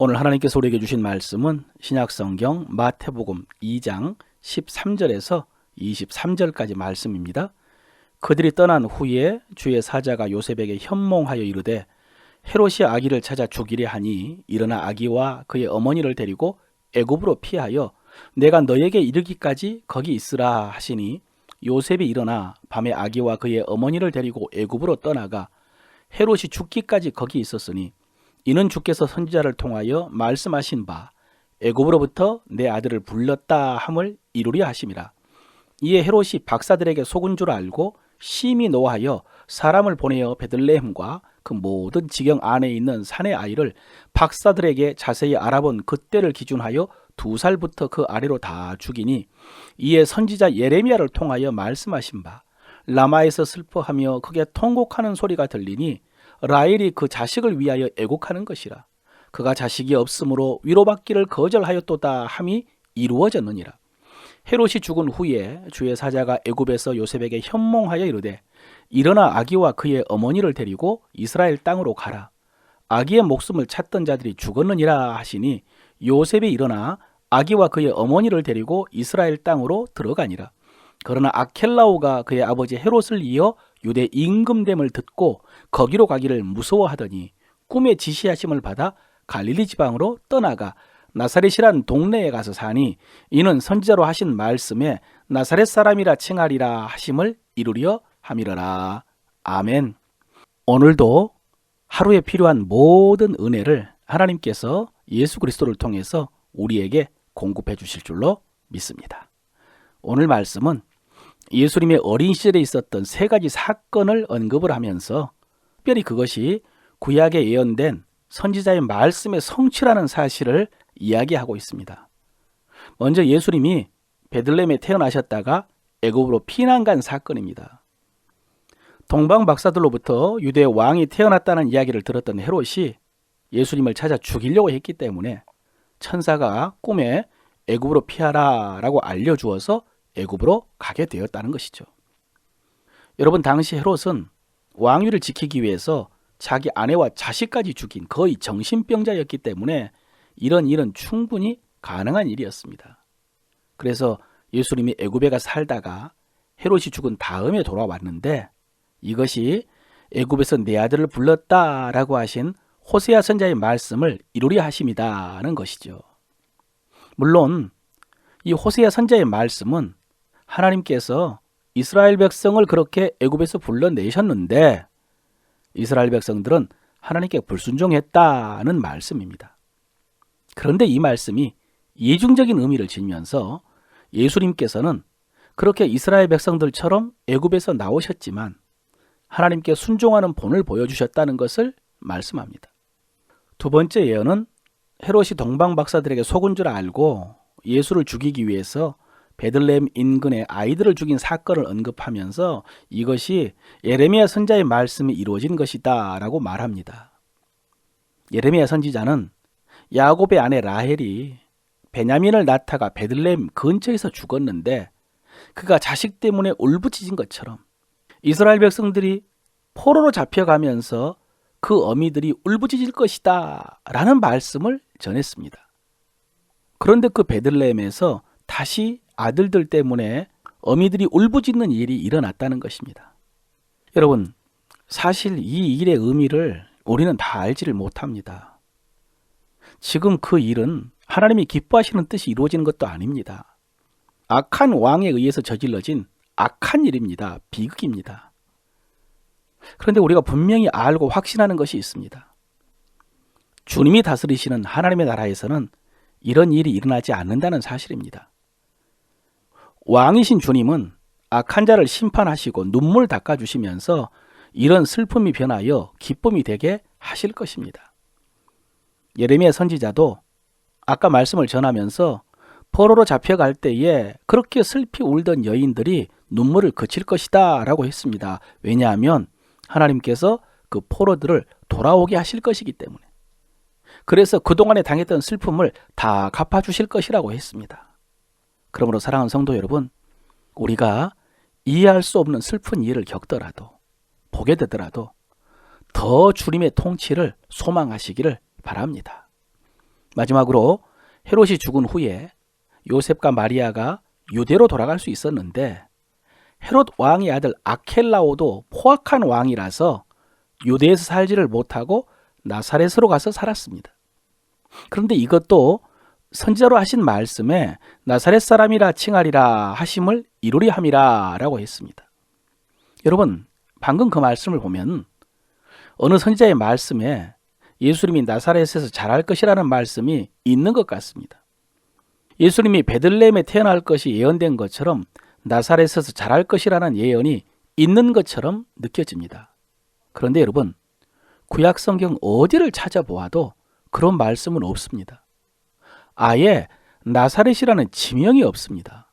오늘 하나님께서 우리에게 주신 말씀은 신약성경 마태복음 2장 13절에서 23절까지 말씀입니다. 그들이 떠난 후에 주의 사자가 요셉에게 현몽하여 이르되 헤롯이 아기를 찾아 죽이려 하니 일어나 아기와 그의 어머니를 데리고 애굽으로 피하여 내가 너에게 이르기까지 거기 있으라 하시니 요셉이 일어나 밤에 아기와 그의 어머니를 데리고 애굽으로 떠나가 헤롯이 죽기까지 거기 있었으니 이는 주께서 선지자를 통하여 말씀하신 바 애굽으로부터 내 아들을 불렀다 함을 이루려 하심이라. 이에 헤롯이 박사들에게 속은 줄 알고 심히 노하여 사람을 보내어 베들레헴과 그 모든 지경 안에 있는 산의 아이를 박사들에게 자세히 알아본 그때를 기준하여 2살부터 그 아래로 다 죽이니 이에 선지자 예레미야를 통하여 말씀하신 바 라마에서 슬퍼하며 크게 통곡하는 소리가 들리니 라헬이 그 자식을 위하여 애곡하는 것이라. 그가 자식이 없으므로 위로받기를 거절하였도다 함이 이루어졌느니라. 헤롯이 죽은 후에 주의 사자가 애굽에서 요셉에게 현몽하여 이르되 일어나 아기와 그의 어머니를 데리고 이스라엘 땅으로 가라. 아기의 목숨을 찾던 자들이 죽었느니라 하시니 요셉이 일어나 아기와 그의 어머니를 데리고 이스라엘 땅으로 들어가니라. 그러나 아켈라오가 그의 아버지 헤롯을 이어 유대 임금됨을 듣고 거기로 가기를 무서워하더니 꿈에 지시하심을 받아 갈릴리 지방으로 떠나가 나사렛이란 동네에 가서 사니 이는 선지자로 하신 말씀에 나사렛 사람이라 칭하리라 하심을 이루려 함이러라. 아멘. 오늘도 하루에 필요한 모든 은혜를 하나님께서 예수 그리스도를 통해서 우리에게 공급해 주실 줄로 믿습니다. 오늘 말씀은 예수님의 어린 시절에 있었던 3가지 사건을 언급을 하면서 특별히 그것이 구약에 예언된 선지자의 말씀의 성취라는 사실을 이야기하고 있습니다. 먼저 예수님이 베들레헴에 태어나셨다가 애굽으로 피난 간 사건입니다. 동방 박사들로부터 유대 왕이 태어났다는 이야기를 들었던 헤롯이 예수님을 찾아 죽이려고 했기 때문에 천사가 꿈에 애굽으로 피하라 라고 알려주어서 애굽으로 가게 되었다는 것이죠. 여러분, 당시 헤롯은 왕위를 지키기 위해서 자기 아내와 자식까지 죽인 거의 정신병자였기 때문에 이런 일은 충분히 가능한 일이었습니다. 그래서 예수님이 애굽에 가서 살다가 헤롯이 죽은 다음에 돌아왔는데 이것이 애굽에서 내 아들을 불렀다라고 하신 호세아 선지자의 말씀을 이루려 하심이다는 것이죠. 물론 이 호세아 선지자의 말씀은 하나님께서 이스라엘 백성을 그렇게 애굽에서 불러내셨는데 이스라엘 백성들은 하나님께 불순종했다는 말씀입니다. 그런데 이 말씀이 이중적인 의미를 지니면서 예수님께서는 그렇게 이스라엘 백성들처럼 애굽에서 나오셨지만 하나님께 순종하는 본을 보여주셨다는 것을 말씀합니다. 두 번째 예언은 헤롯이 동방 박사들에게 속은 줄 알고 예수를 죽이기 위해서 베들레헴 인근의 아이들을 죽인 사건을 언급하면서 이것이 예레미야 선지자의 말씀이 이루어진 것이다 라고 말합니다. 예레미야 선지자는 야곱의 아내 라헬이 베냐민을 낳다가 베들레헴 근처에서 죽었는데 그가 자식 때문에 울부짖은 것처럼 이스라엘 백성들이 포로로 잡혀가면서 그 어미들이 울부짖을 것이다 라는 말씀을 전했습니다. 그런데 그 베들레헴에서 다시 아들들 때문에 어미들이 울부짖는 일이 일어났다는 것입니다. 여러분, 사실 이 일의 의미를 우리는 다 알지를 못합니다. 지금 그 일은 하나님이 기뻐하시는 뜻이 이루어지는 것도 아닙니다. 악한 왕에 의해서 저질러진 악한 일입니다. 비극입니다. 그런데 우리가 분명히 알고 확신하는 것이 있습니다. 주님이 다스리시는 하나님의 나라에서는 이런 일이 일어나지 않는다는 사실입니다. 왕이신 주님은 악한 자를 심판하시고 눈물 닦아주시면서 이런 슬픔이 변하여 기쁨이 되게 하실 것입니다. 예레미야 선지자도 아까 말씀을 전하면서 포로로 잡혀갈 때에 그렇게 슬피 울던 여인들이 눈물을 그칠 것이다 라고 했습니다. 왜냐하면 하나님께서 그 포로들을 돌아오게 하실 것이기 때문에. 그래서 그동안에 당했던 슬픔을 다 갚아주실 것이라고 했습니다. 그러므로 사랑하는 성도 여러분, 우리가 이해할 수 없는 슬픈 일을 겪더라도 보게 되더라도 더 주님의 통치를 소망하시기를 바랍니다. 마지막으로 헤롯이 죽은 후에 요셉과 마리아가 유대로 돌아갈 수 있었는데 헤롯 왕의 아들 아켈라오도 포악한 왕이라서 유대에서 살지를 못하고 나사렛으로 가서 살았습니다. 그런데 이것도 선지자로 하신 말씀에 나사렛 사람이라 칭하리라 하심을 이루리 함이라 라고 했습니다. 여러분, 방금 그 말씀을 보면 어느 선지자의 말씀에 예수님이 나사렛에서 자랄 것이라는 말씀이 있는 것 같습니다. 예수님이 베들레헴에 태어날 것이 예언된 것처럼 나사렛에서 자랄 것이라는 예언이 있는 것처럼 느껴집니다. 그런데 여러분, 구약 성경 어디를 찾아보아도 그런 말씀은 없습니다. 아예 나사렛이라는 지명이 없습니다.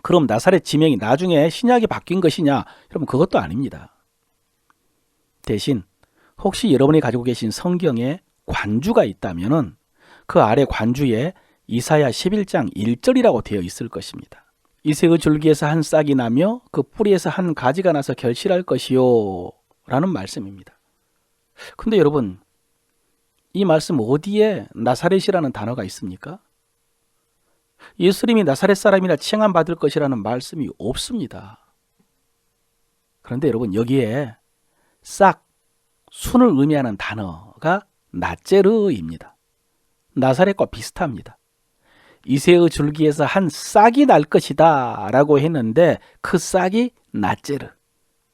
그럼 나사렛 지명이 나중에 신약이 바뀐 것이냐? 여러분, 그것도 아닙니다. 대신 혹시 여러분이 가지고 계신 성경에 관주가 있다면 그 아래 관주에 이사야 11장 1절이라고 되어 있을 것입니다. 이새의 줄기에서 한 싹이 나며 그 뿌리에서 한 가지가 나서 결실할 것이요 라는 말씀입니다. 근데 여러분, 이 말씀 어디에 나사렛이라는 단어가 있습니까? 예수님이 나사렛 사람이라 칭함받을 것이라는 말씀이 없습니다. 그런데 여러분, 여기에 싹, 순을 의미하는 단어가 나제르입니다. 나사렛과 비슷합니다. 이새의 줄기에서 한 싹이 날 것이다 라고 했는데 그 싹이 나제르,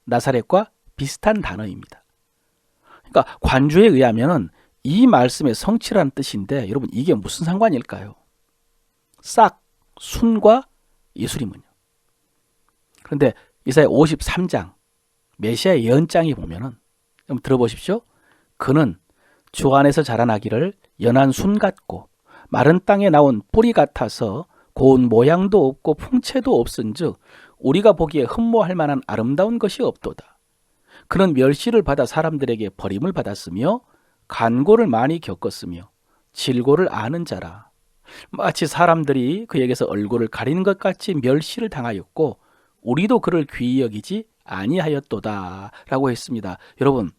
나사렛과 비슷한 단어입니다. 그러니까 관주에 의하면 이 말씀의 성취라는 뜻인데 여러분, 이게 무슨 상관일까요? 싹, 순과 예수님은요. 그런데 이사야 53장 메시아의 예언장이 보면은 한번 들어보십시오. 그는 주 안에서 자라나기를 연한 순 같고 마른 땅에 나온 뿌리 같아서 고운 모양도 없고 풍채도 없은즉 우리가 보기에 흠모할 만한 아름다운 것이 없도다. 그는 멸시를 받아 사람들에게 버림을 받았으며 간고를 많이 겪었으며 질고를 아는 자라. 마치 사람들이 그에게서 얼굴을 가리는 것 같이 멸시를 당하였고 우리도 그를 귀히 여기지 아니하였도다 라고 했습니다. 여러분,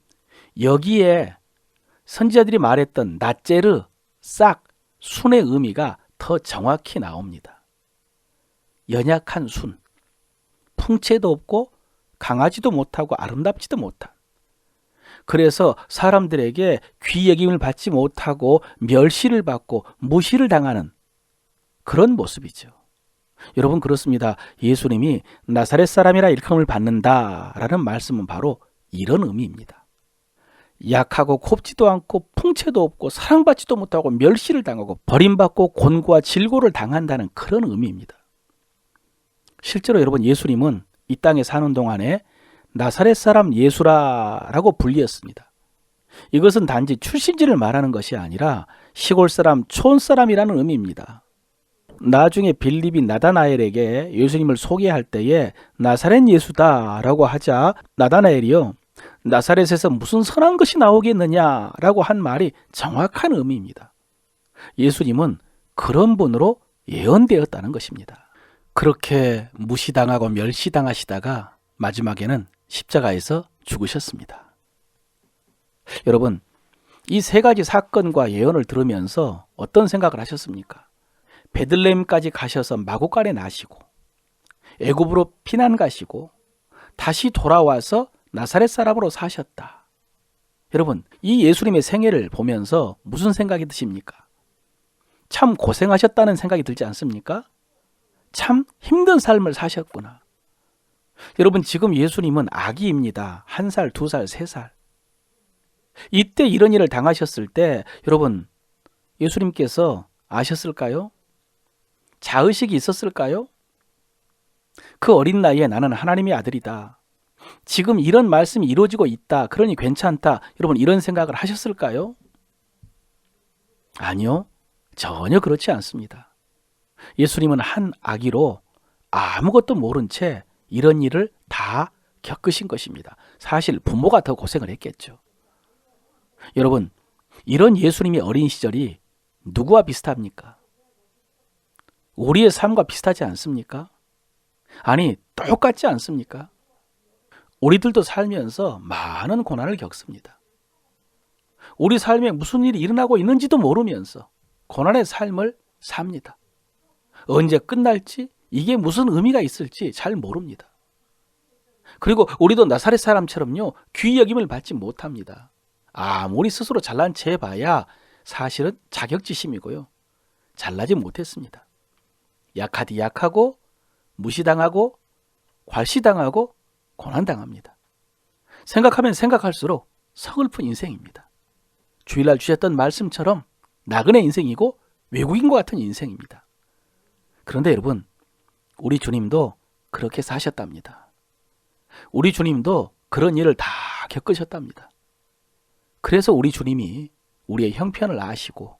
여기에 선지자들이 말했던 나제르, 싹, 순의 의미가 더 정확히 나옵니다. 연약한 순, 풍채도 없고 강하지도 못하고 아름답지도 못한, 그래서 사람들에게 귀 여김을 받지 못하고 멸시를 받고 무시를 당하는 그런 모습이죠. 여러분, 그렇습니다. 예수님이 나사렛 사람이라 일컬음을 받는다라는 말씀은 바로 이런 의미입니다. 약하고 곱지도 않고 풍채도 없고 사랑받지도 못하고 멸시를 당하고 버림받고 곤고와 질고를 당한다는 그런 의미입니다. 실제로 여러분, 예수님은 이 땅에 사는 동안에 나사렛 사람 예수라라고 불리었습니다. 이것은 단지 출신지를 말하는 것이 아니라 시골 사람, 촌 사람이라는 의미입니다. 나중에 빌립이 나다나엘에게 예수님을 소개할 때에 나사렛 예수다라고 하자 나다나엘이요, 나사렛에서 무슨 선한 것이 나오겠느냐라고 한 말이 정확한 의미입니다. 예수님은 그런 분으로 예언되었다는 것입니다. 그렇게 무시당하고 멸시당하시다가 마지막에는 십자가에서 죽으셨습니다. 여러분, 이 세 가지 사건과 예언을 들으면서 어떤 생각을 하셨습니까? 베들레헴까지 가셔서 마구간에 나시고 애굽으로 피난 가시고 다시 돌아와서 나사렛 사람으로 사셨다. 여러분, 이 예수님의 생애를 보면서 무슨 생각이 드십니까? 참 고생하셨다는 생각이 들지 않습니까? 참 힘든 삶을 사셨구나. 여러분, 지금 예수님은 아기입니다. 1살, 2살, 3살. 이때 이런 일을 당하셨을 때 여러분, 예수님께서 아셨을까요? 자의식이 있었을까요? 그 어린 나이에 나는 하나님의 아들이다, 지금 이런 말씀이 이루어지고 있다, 그러니 괜찮다, 여러분, 이런 생각을 하셨을까요? 아니요, 전혀 그렇지 않습니다. 예수님은 한 아기로 아무것도 모른 채 이런 일을 다 겪으신 것입니다. 사실 부모가 더 고생을 했겠죠. 여러분, 이런 예수님의 어린 시절이 누구와 비슷합니까? 우리의 삶과 비슷하지 않습니까? 아니, 똑같지 않습니까? 우리들도 살면서 많은 고난을 겪습니다. 우리 삶에 무슨 일이 일어나고 있는지도 모르면서 고난의 삶을 삽니다. 언제 끝날지, 이게 무슨 의미가 있을지 잘 모릅니다. 그리고 우리도 나사렛 사람처럼요, 귀히 여김을 받지 못합니다. 아무리 스스로 잘난 체 해봐야 사실은 자격지심이고요, 잘나지 못했습니다. 약하디 약하고, 무시당하고, 괄시당하고, 고난당합니다. 생각하면 생각할수록 서글픈 인생입니다. 주일날 주셨던 말씀처럼 나그네 인생이고 외국인과 같은 인생입니다. 그런데 여러분, 우리 주님도 그렇게 사셨답니다. 우리 주님도 그런 일을 다 겪으셨답니다. 그래서 우리 주님이 우리의 형편을 아시고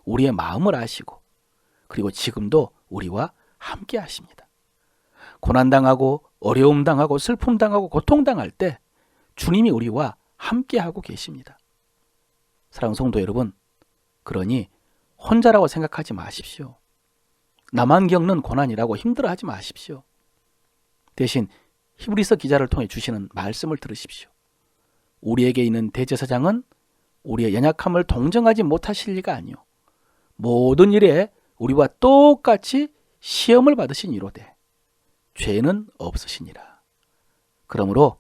우리의 마음을 아시고 그리고 지금도 우리와 함께 하십니다. 고난당하고 어려움당하고 슬픔당하고 고통당할 때 주님이 우리와 함께하고 계십니다. 사랑하는 성도 여러분, 그러니 혼자라고 생각하지 마십시오. 나만 겪는 고난이라고 힘들어하지 마십시오. 대신 히브리서 기자를 통해 주시는 말씀을 들으십시오. 우리에게 있는 대제사장은 우리의 연약함을 동정하지 못하실 리가 아니요 모든 일에 우리와 똑같이 시험을 받으신 이로되 죄는 없으시니라. 그러므로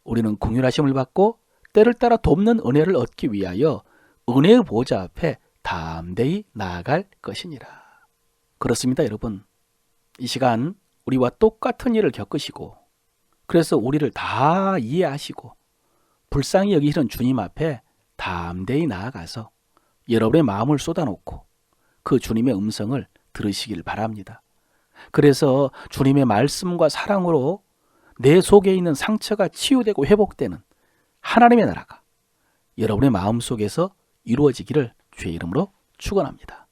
우리는 긍휼하심을 받고 때를 따라 돕는 은혜를 얻기 위하여 은혜의 보좌 앞에 담대히 나아갈 것이니라. 그렇습니다, 여러분. 이 시간 우리와 똑같은 일을 겪으시고 그래서 우리를 다 이해하시고 불쌍히 여기시는 주님 앞에 담대히 나아가서 여러분의 마음을 쏟아놓고 그 주님의 음성을 들으시길 바랍니다. 그래서 주님의 말씀과 사랑으로 내 속에 있는 상처가 치유되고 회복되는 하나님의 나라가 여러분의 마음속에서 이루어지기를 주의 이름으로 축원합니다.